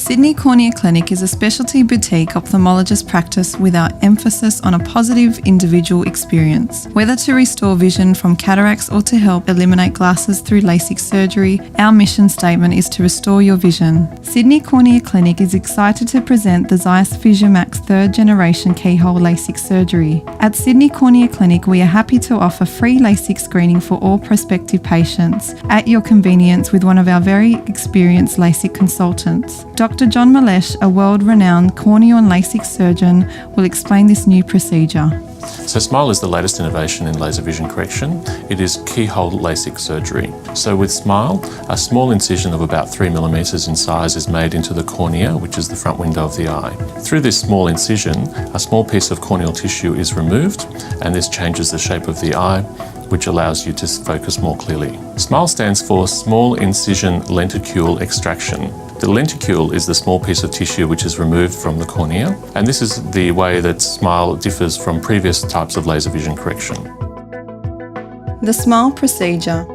Sydney Cornea Clinic is a specialty boutique ophthalmologist practice with our emphasis on a positive individual experience. Whether to restore vision from cataracts or to help eliminate glasses through LASIK surgery, our mission statement is to restore your vision. Sydney Cornea Clinic is excited to present the Zeiss VisuMax 3rd generation keyhole LASIK surgery. At Sydney Cornea Clinic, we are happy to offer free LASIK screening for all prospective patients at your convenience with one of our very experienced LASIK consultants. Dr. John Malesh, a world-renowned corneal and LASIK surgeon, will explain this new procedure. So SMILE is the latest innovation in laser vision correction. It is keyhole LASIK surgery. So with SMILE, a small incision of about 3 millimeters in size is made into the cornea, which is the front window of the eye. Through this small incision, a small piece of corneal tissue is removed, and this changes the shape of the eye, which allows you to focus more clearly. SMILE stands for Small Incision Lenticule Extraction. The lenticule is the small piece of tissue which is removed from the cornea, and this is the way that SMILE differs from previous types of laser vision correction. The SMILE procedure.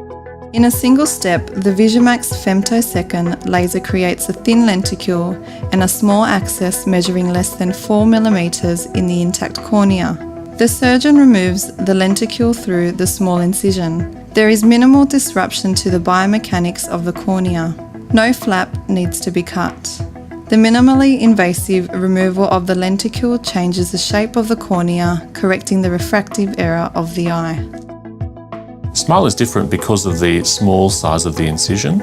In a single step, the VisuMax femtosecond laser creates a thin lenticule and a small access measuring less than 4 millimeters in the intact cornea. The surgeon removes the lenticule through the small incision. There is minimal disruption to the biomechanics of the cornea. No flap needs to be cut. The minimally invasive removal of the lenticule changes the shape of the cornea, correcting the refractive error of the eye. SMILE is different because of the small size of the incision,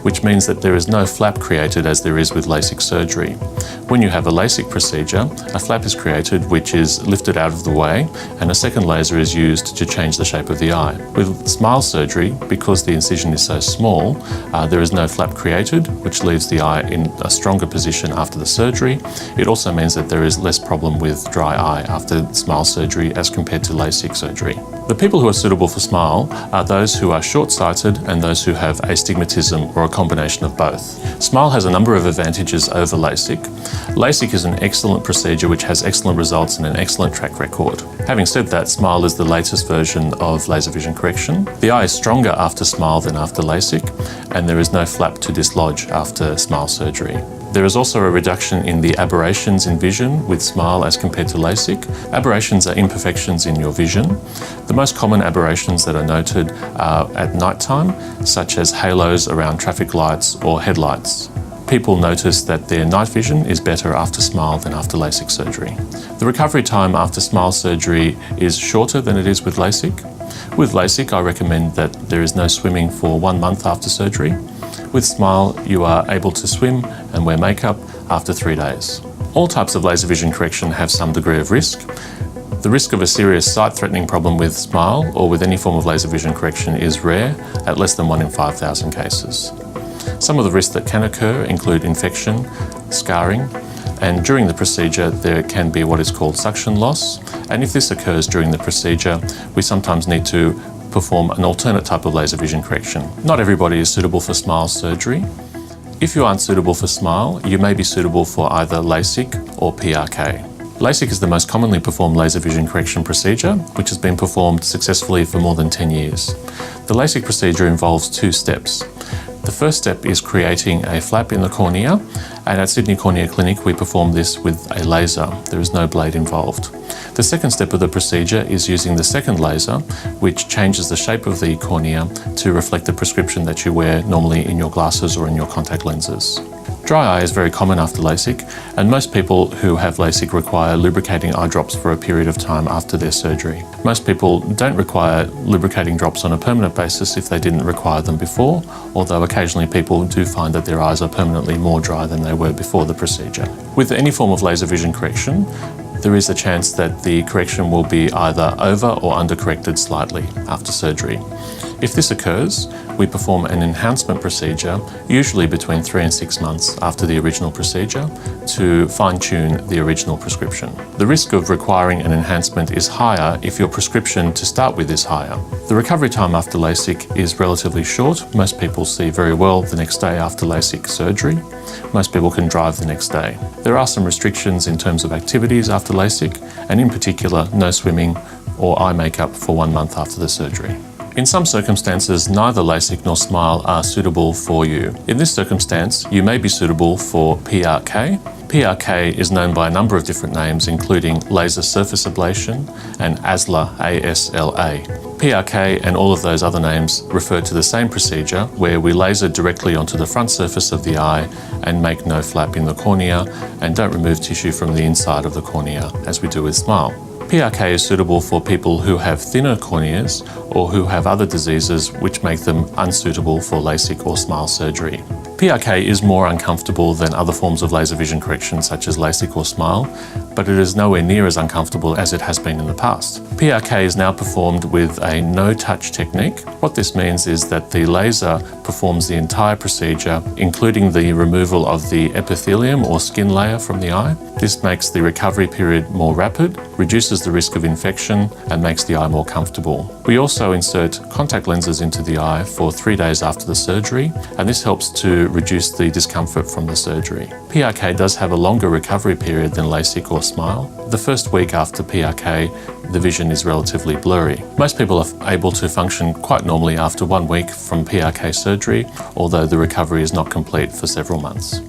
which means that there is no flap created as there is with LASIK surgery. When you have a LASIK procedure, a flap is created which is lifted out of the way, and a second laser is used to change the shape of the eye. With SMILE surgery, because the incision is so small, there is no flap created, which leaves the eye in a stronger position after the surgery. It also means that there is less problem with dry eye after SMILE surgery as compared to LASIK surgery. The people who are suitable for SMILE are those who are short-sighted and those who have astigmatism or a combination of both. SMILE has a number of advantages over LASIK. LASIK is an excellent procedure which has excellent results and an excellent track record. Having said that, SMILE is the latest version of laser vision correction. The eye is stronger after SMILE than after LASIK, and there is no flap to dislodge after SMILE surgery. There is also a reduction in the aberrations in vision with SMILE as compared to LASIK. Aberrations are imperfections in your vision. The most common aberrations that are noted are at night time, such as halos around traffic lights or headlights. People notice that their night vision is better after SMILE than after LASIK surgery. The recovery time after SMILE surgery is shorter than it is with LASIK. With LASIK, I recommend that there is no swimming for 1 month after surgery. With SMILE, you are able to swim and wear makeup after 3 days. All types of laser vision correction have some degree of risk. The risk of a serious sight-threatening problem with SMILE or with any form of laser vision correction is rare, at less than 1 in 5,000 cases. Some of the risks that can occur include infection, scarring, and during the procedure there can be what is called suction loss. And if this occurs during the procedure, we sometimes need to perform an alternate type of laser vision correction. Not everybody is suitable for SMILE surgery. If you aren't suitable for SMILE, you may be suitable for either LASIK or PRK. LASIK is the most commonly performed laser vision correction procedure, which has been performed successfully for more than 10 years. The LASIK procedure involves 2 steps. The first step is creating a flap in the cornea, and at Sydney Cornea Clinic we perform this with a laser. There is no blade involved. The second step of the procedure is using the second laser, which changes the shape of the cornea to reflect the prescription that you wear normally in your glasses or in your contact lenses. Dry eye is very common after LASIK, and most people who have LASIK require lubricating eye drops for a period of time after their surgery. Most people don't require lubricating drops on a permanent basis if they didn't require them before, although occasionally people do find that their eyes are permanently more dry than they were before the procedure. With any form of laser vision correction, there is a chance that the correction will be either over or under-corrected slightly after surgery. If this occurs, we perform an enhancement procedure, usually between 3 and 6 months after the original procedure, to fine-tune the original prescription. The risk of requiring an enhancement is higher if your prescription to start with is higher. The recovery time after LASIK is relatively short. Most people see very well the next day after LASIK surgery. Most people can drive the next day. There are some restrictions in terms of activities after LASIK, and in particular, no swimming or eye makeup for 1 month after the surgery. In some circumstances, neither LASIK nor SMILE are suitable for you. In this circumstance, you may be suitable for PRK. PRK is known by a number of different names, including laser surface ablation and ASLA, ASLA. PRK and all of those other names refer to the same procedure where we laser directly onto the front surface of the eye and make no flap in the cornea and don't remove tissue from the inside of the cornea as we do with SMILE. PRK is suitable for people who have thinner corneas or who have other diseases which make them unsuitable for LASIK or SMILE surgery. PRK is more uncomfortable than other forms of laser vision correction such as LASIK or SMILE, but it is nowhere near as uncomfortable as it has been in the past. PRK is now performed with a no-touch technique. What this means is that the laser performs the entire procedure, including the removal of the epithelium or skin layer from the eye. This makes the recovery period more rapid, reduces the risk of infection, and makes the eye more comfortable. We also insert contact lenses into the eye for 3 days after the surgery, and this helps to reduce the discomfort from the surgery. PRK does have a longer recovery period than LASIK or SMILE. The first week after PRK, the vision is relatively blurry. Most people are able to function quite normally after 1 week from PRK surgery, although the recovery is not complete for several months.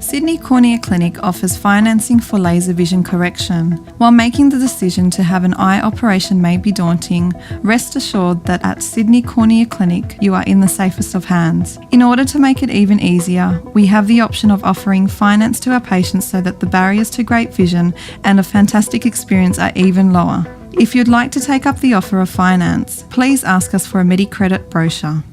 Sydney Cornea Clinic offers financing for laser vision correction. While making the decision to have an eye operation may be daunting, rest assured that at Sydney Cornea Clinic you are in the safest of hands. In order to make it even easier, we have the option of offering finance to our patients so that the barriers to great vision and a fantastic experience are even lower. If you'd like to take up the offer of finance, please ask us for a MediCredit brochure.